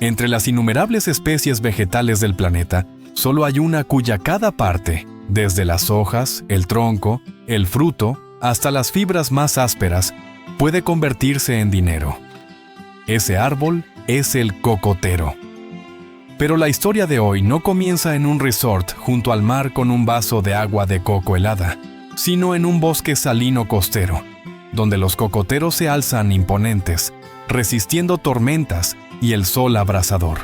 Entre las innumerables especies vegetales del planeta, solo hay una cuya cada parte, desde las hojas, el tronco, el fruto, hasta las fibras más ásperas, puede convertirse en dinero. Ese árbol es el cocotero. Pero la historia de hoy no comienza en un resort junto al mar con un vaso de agua de coco helada, sino en un bosque salino costero, donde los cocoteros se alzan imponentes, resistiendo tormentas y el sol abrasador.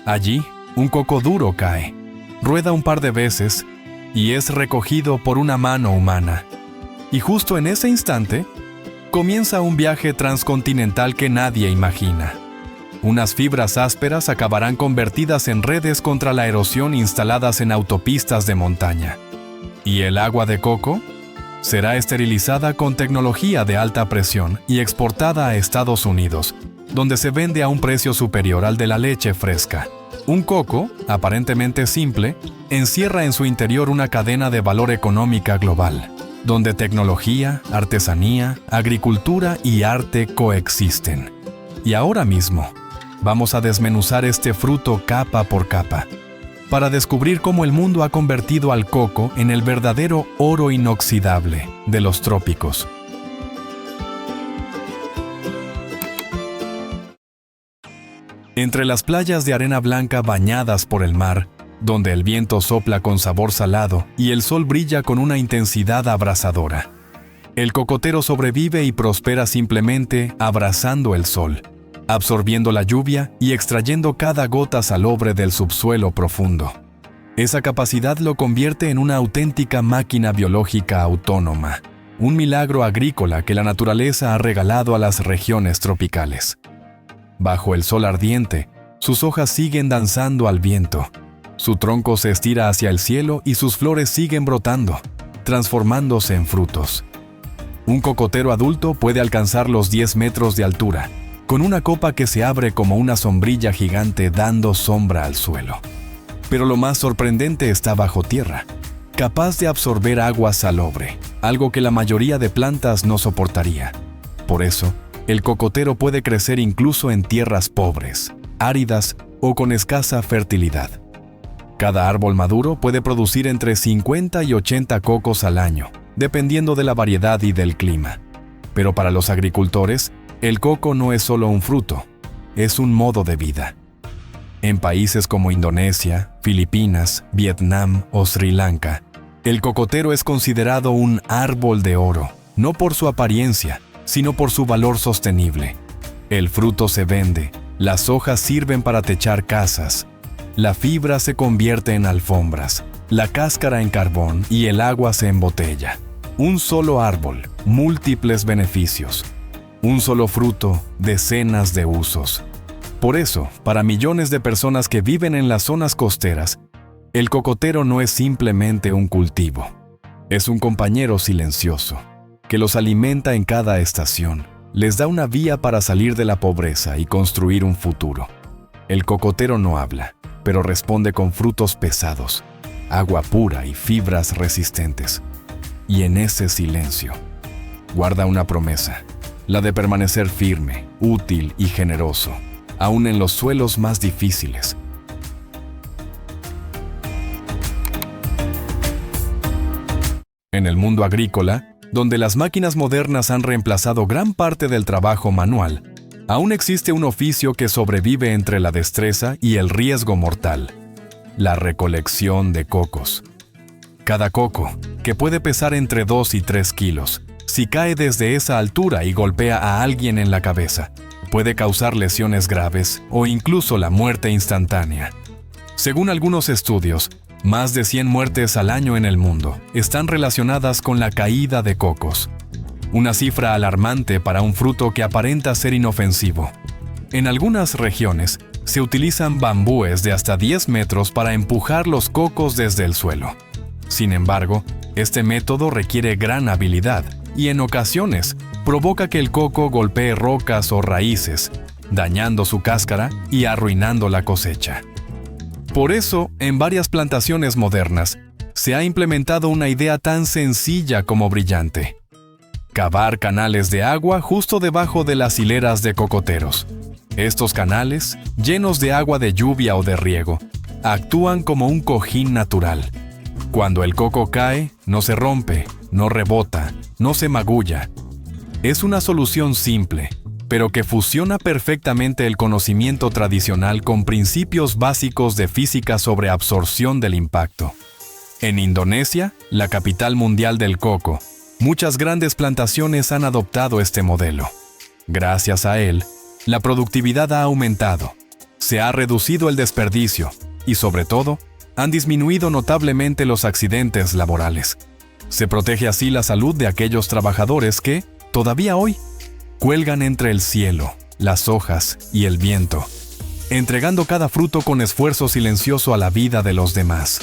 Allí, un coco duro cae, rueda un par de veces y es recogido por una mano humana. Y justo en ese instante, comienza un viaje transcontinental que nadie imagina. Unas fibras ásperas acabarán convertidas en redes contra la erosión instaladas en autopistas de montaña. ¿Y el agua de coco? Será esterilizada con tecnología de alta presión y exportada a Estados Unidos, donde se vende a un precio superior al de la leche fresca. Un coco, aparentemente simple, encierra en su interior una cadena de valor económica global, donde tecnología, artesanía, agricultura y arte coexisten. Y ahora mismo, vamos a desmenuzar este fruto capa por capa, para descubrir cómo el mundo ha convertido al coco en el verdadero oro inoxidable de los trópicos. Entre las playas de arena blanca bañadas por el mar, donde el viento sopla con sabor salado y el sol brilla con una intensidad abrasadora, el cocotero sobrevive y prospera simplemente abrazando el sol, absorbiendo la lluvia y extrayendo cada gota salobre del subsuelo profundo. Esa capacidad lo convierte en una auténtica máquina biológica autónoma, un milagro agrícola que la naturaleza ha regalado a las regiones tropicales. Bajo el sol ardiente, sus hojas siguen danzando al viento, su tronco se estira hacia el cielo y sus flores siguen brotando, transformándose en frutos. Un cocotero adulto puede alcanzar los 10 metros de altura, con una copa que se abre como una sombrilla gigante dando sombra al suelo. Pero lo más sorprendente está bajo tierra, capaz de absorber agua salobre, algo que la mayoría de plantas no soportaría. Por eso, el cocotero puede crecer incluso en tierras pobres, áridas o con escasa fertilidad. Cada árbol maduro puede producir entre 50 y 80 cocos al año, dependiendo de la variedad y del clima. Pero para los agricultores, el coco no es solo un fruto, es un modo de vida. En países como Indonesia, Filipinas, Vietnam o Sri Lanka, el cocotero es considerado un árbol de oro, no por su apariencia, sino por su valor sostenible. El fruto se vende, las hojas sirven para techar casas, la fibra se convierte en alfombras, la cáscara en carbón y el agua se embotella. Un solo árbol, múltiples beneficios. Un solo fruto, decenas de usos. Por eso, para millones de personas que viven en las zonas costeras, el cocotero no es simplemente un cultivo. Es un compañero silencioso, que los alimenta en cada estación, les da una vía para salir de la pobreza y construir un futuro. El cocotero no habla, pero responde con frutos pesados, agua pura y fibras resistentes. Y en ese silencio, guarda una promesa, la de permanecer firme, útil y generoso, aún en los suelos más difíciles. En el mundo agrícola, donde las máquinas modernas han reemplazado gran parte del trabajo manual, aún existe un oficio que sobrevive entre la destreza y el riesgo mortal: la recolección de cocos. Cada coco, que puede pesar entre 2 y 3 kilos, si cae desde esa altura y golpea a alguien en la cabeza, puede causar lesiones graves o incluso la muerte instantánea. Según algunos estudios, más de 100 muertes al año en el mundo están relacionadas con la caída de cocos. Una cifra alarmante para un fruto que aparenta ser inofensivo. En algunas regiones, se utilizan bambúes de hasta 10 metros para empujar los cocos desde el suelo. Sin embargo, este método requiere gran habilidad y en ocasiones provoca que el coco golpee rocas o raíces, dañando su cáscara y arruinando la cosecha. Por eso, en varias plantaciones modernas, se ha implementado una idea tan sencilla como brillante: cavar canales de agua justo debajo de las hileras de cocoteros. Estos canales, llenos de agua de lluvia o de riego, actúan como un cojín natural. Cuando el coco cae, no se rompe, no rebota, no se magulla. Es una solución simple, pero que fusiona perfectamente el conocimiento tradicional con principios básicos de física sobre absorción del impacto. En Indonesia, la capital mundial del coco, muchas grandes plantaciones han adoptado este modelo. Gracias a él, la productividad ha aumentado, se ha reducido el desperdicio y, sobre todo, han disminuido notablemente los accidentes laborales. Se protege así la salud de aquellos trabajadores que, todavía hoy, cuelgan entre el cielo, las hojas y el viento, entregando cada fruto con esfuerzo silencioso a la vida de los demás.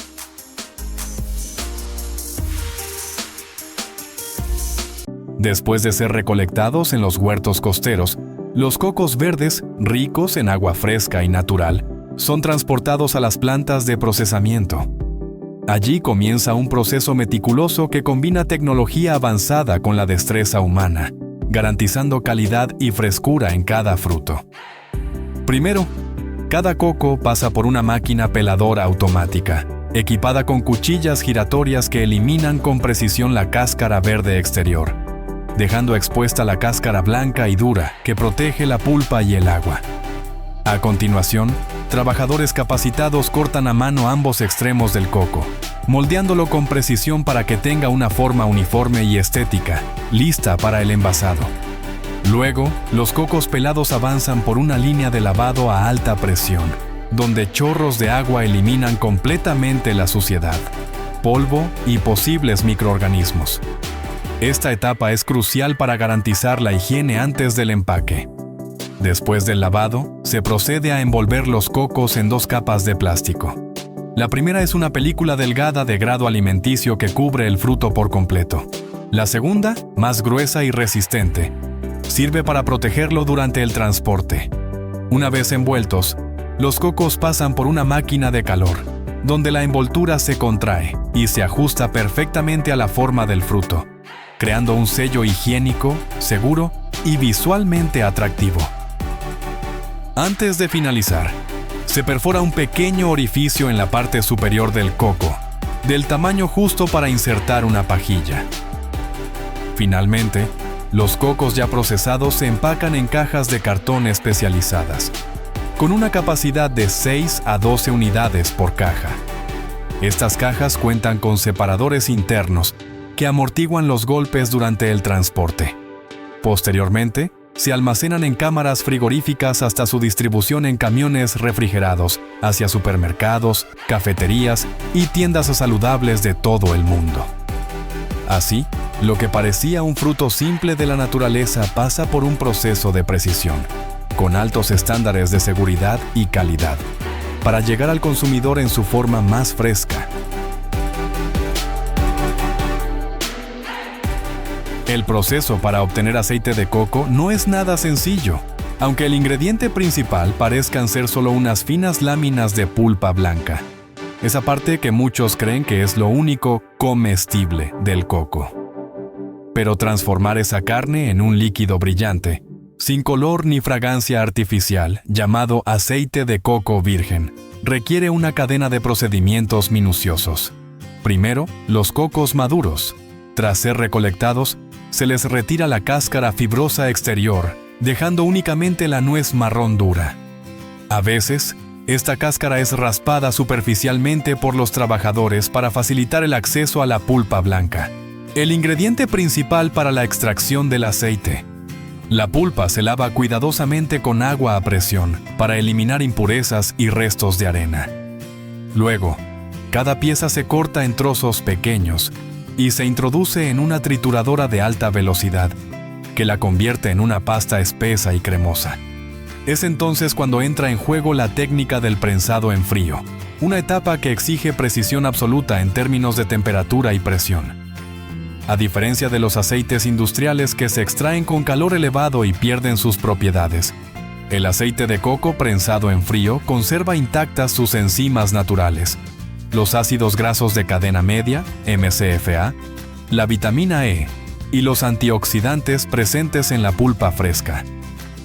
Después de ser recolectados en los huertos costeros, los cocos verdes, ricos en agua fresca y natural, son transportados a las plantas de procesamiento. Allí comienza un proceso meticuloso que combina tecnología avanzada con la destreza humana, garantizando calidad y frescura en cada fruto. Primero, cada coco pasa por una máquina peladora automática, equipada con cuchillas giratorias que eliminan con precisión la cáscara verde exterior, dejando expuesta la cáscara blanca y dura que protege la pulpa y el agua. A continuación, trabajadores capacitados cortan a mano ambos extremos del coco, moldeándolo con precisión para que tenga una forma uniforme y estética, lista para el envasado. Luego, los cocos pelados avanzan por una línea de lavado a alta presión, donde chorros de agua eliminan completamente la suciedad, polvo y posibles microorganismos. Esta etapa es crucial para garantizar la higiene antes del empaque. Después del lavado, se procede a envolver los cocos en 2 capas de plástico. La primera es una película delgada de grado alimenticio que cubre el fruto por completo. La segunda, más gruesa y resistente, sirve para protegerlo durante el transporte. Una vez envueltos, los cocos pasan por una máquina de calor, donde la envoltura se contrae y se ajusta perfectamente a la forma del fruto, creando un sello higiénico, seguro y visualmente atractivo. Antes de finalizar, se perfora un pequeño orificio en la parte superior del coco, del tamaño justo para insertar una pajilla. Finalmente, los cocos ya procesados se empacan en cajas de cartón especializadas, con una capacidad de 6 a 12 unidades por caja. Estas cajas cuentan con separadores internos que amortiguan los golpes durante el transporte. Posteriormente, se almacenan en cámaras frigoríficas hasta su distribución en camiones refrigerados hacia supermercados, cafeterías y tiendas saludables de todo el mundo. Así, lo que parecía un fruto simple de la naturaleza pasa por un proceso de precisión, con altos estándares de seguridad y calidad, para llegar al consumidor en su forma más fresca. El proceso para obtener aceite de coco no es nada sencillo, aunque el ingrediente principal parezcan ser solo unas finas láminas de pulpa blanca. Esa parte que muchos creen que es lo único comestible del coco. Pero transformar esa carne en un líquido brillante, sin color ni fragancia artificial, llamado aceite de coco virgen, requiere una cadena de procedimientos minuciosos. Primero, los cocos maduros. Tras ser recolectados, se les retira la cáscara fibrosa exterior, dejando únicamente la nuez marrón dura. A veces, esta cáscara es raspada superficialmente por los trabajadores para facilitar el acceso a la pulpa blanca, el ingrediente principal para la extracción del aceite. La pulpa se lava cuidadosamente con agua a presión para eliminar impurezas y restos de arena. Luego, cada pieza se corta en trozos pequeños y se introduce en una trituradora de alta velocidad, que la convierte en una pasta espesa y cremosa. Es entonces cuando entra en juego la técnica del prensado en frío, una etapa que exige precisión absoluta en términos de temperatura y presión. A diferencia de los aceites industriales que se extraen con calor elevado y pierden sus propiedades, el aceite de coco prensado en frío conserva intactas sus enzimas naturales, los ácidos grasos de cadena media, MCFA, la vitamina E y los antioxidantes presentes en la pulpa fresca.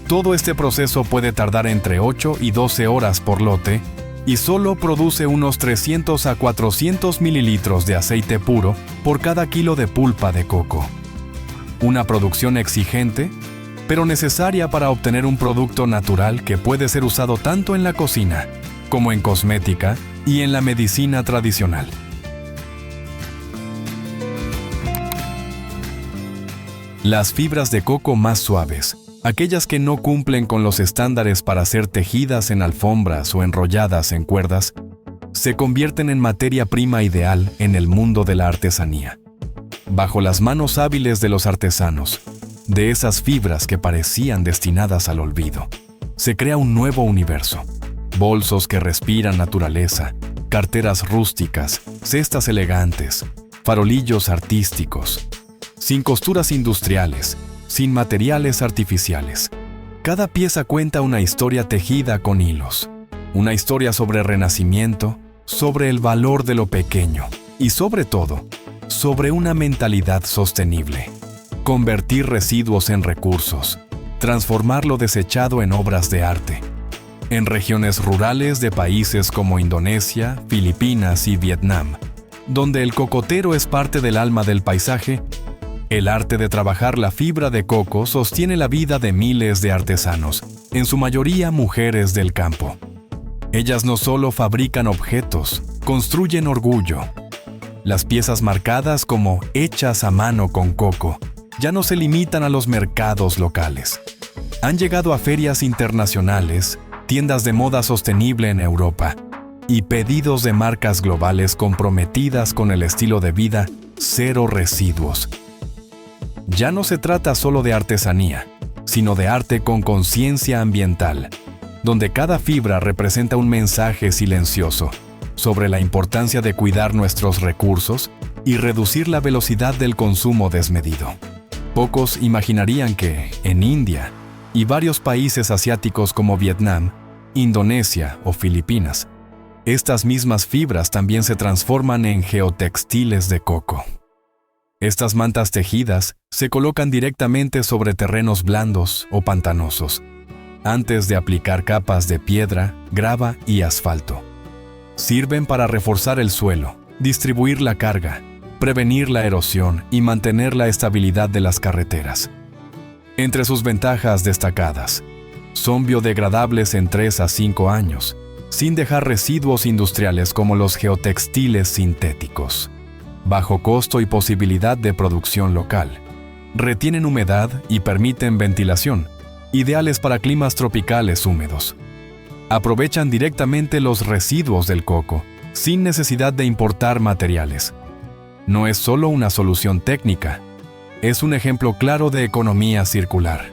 Todo este proceso puede tardar entre 8 y 12 horas por lote y solo produce unos 300 a 400 mililitros de aceite puro por cada kilo de pulpa de coco. Una producción exigente, pero necesaria para obtener un producto natural que puede ser usado tanto en la cocina como en cosmética y en la medicina tradicional. Las fibras de coco más suaves, aquellas que no cumplen con los estándares para ser tejidas en alfombras o enrolladas en cuerdas, se convierten en materia prima ideal en el mundo de la artesanía. Bajo las manos hábiles de los artesanos, de esas fibras que parecían destinadas al olvido, se crea un nuevo universo. Bolsos que respiran naturaleza, carteras rústicas, cestas elegantes, farolillos artísticos, sin costuras industriales, sin materiales artificiales. Cada pieza cuenta una historia tejida con hilos, una historia sobre renacimiento, sobre el valor de lo pequeño y sobre todo, sobre una mentalidad sostenible. Convertir residuos en recursos, transformar lo desechado en obras de arte. En regiones rurales de países como Indonesia, Filipinas y Vietnam, donde el cocotero es parte del alma del paisaje, el arte de trabajar la fibra de coco sostiene la vida de miles de artesanos, en su mayoría mujeres del campo. Ellas no solo fabrican objetos, construyen orgullo. Las piezas marcadas como hechas a mano con coco ya no se limitan a los mercados locales. Han llegado a ferias internacionales, tiendas de moda sostenible en Europa y pedidos de marcas globales comprometidas con el estilo de vida cero residuos. Ya no se trata solo de artesanía, sino de arte con conciencia ambiental, donde cada fibra representa un mensaje silencioso sobre la importancia de cuidar nuestros recursos y reducir la velocidad del consumo desmedido. Pocos imaginarían que, en India y varios países asiáticos como Vietnam, Indonesia o Filipinas, estas mismas fibras también se transforman en geotextiles de coco. Estas mantas tejidas se colocan directamente sobre terrenos blandos o pantanosos, antes de aplicar capas de piedra, grava y asfalto. Sirven para reforzar el suelo, distribuir la carga, prevenir la erosión y mantener la estabilidad de las carreteras. Entre sus ventajas destacadas, son biodegradables en 3 a 5 años, sin dejar residuos industriales como los geotextiles sintéticos. Bajo costo y posibilidad de producción local. Retienen humedad y permiten ventilación, ideales para climas tropicales húmedos. Aprovechan directamente los residuos del coco, sin necesidad de importar materiales. No es solo una solución técnica, es un ejemplo claro de economía circular.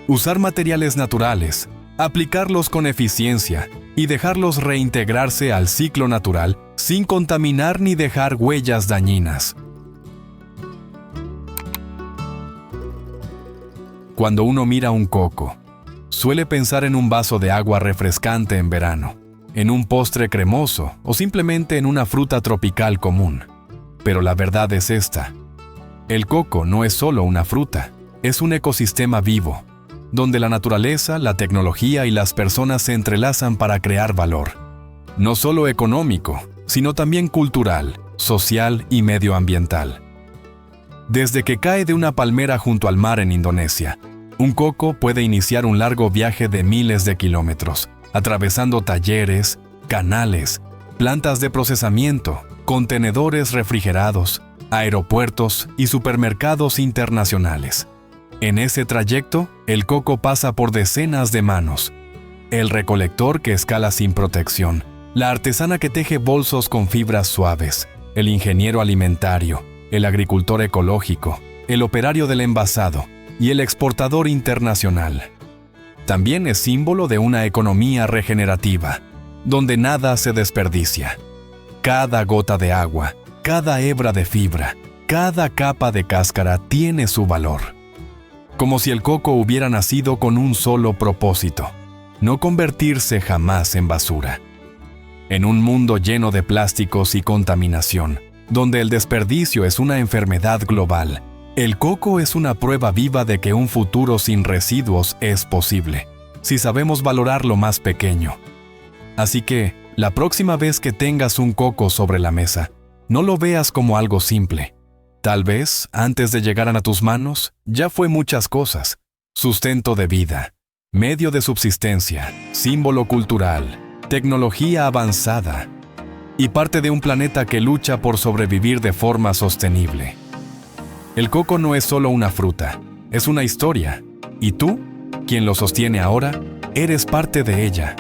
Usar materiales naturales, aplicarlos con eficiencia y dejarlos reintegrarse al ciclo natural sin contaminar ni dejar huellas dañinas. Cuando uno mira un coco, suele pensar en un vaso de agua refrescante en verano, en un postre cremoso o simplemente en una fruta tropical común. Pero la verdad es esta: el coco no es solo una fruta, es un ecosistema vivo, donde la naturaleza, la tecnología y las personas se entrelazan para crear valor, no solo económico, sino también cultural, social y medioambiental. Desde que cae de una palmera junto al mar en Indonesia, un coco puede iniciar un largo viaje de miles de kilómetros, atravesando talleres, canales, plantas de procesamiento, contenedores refrigerados, aeropuertos y supermercados internacionales. En ese trayecto, el coco pasa por decenas de manos. El recolector que escala sin protección, la artesana que teje bolsos con fibras suaves, el ingeniero alimentario, el agricultor ecológico, el operario del envasado y el exportador internacional. También es símbolo de una economía regenerativa, donde nada se desperdicia. Cada gota de agua, cada hebra de fibra, cada capa de cáscara tiene su valor. Como si el coco hubiera nacido con un solo propósito: no convertirse jamás en basura. En un mundo lleno de plásticos y contaminación, donde el desperdicio es una enfermedad global, El coco es una prueba viva de que un futuro sin residuos es posible, si sabemos valorar lo más pequeño. Así que, la próxima vez que tengas un coco sobre la mesa, no lo veas como algo simple. Tal vez, antes de llegar a tus manos, ya fue muchas cosas: sustento de vida, medio de subsistencia, símbolo cultural, tecnología avanzada y parte de un planeta que lucha por sobrevivir de forma sostenible. El coco no es solo una fruta, es una historia, y tú, quien lo sostiene ahora, eres parte de ella.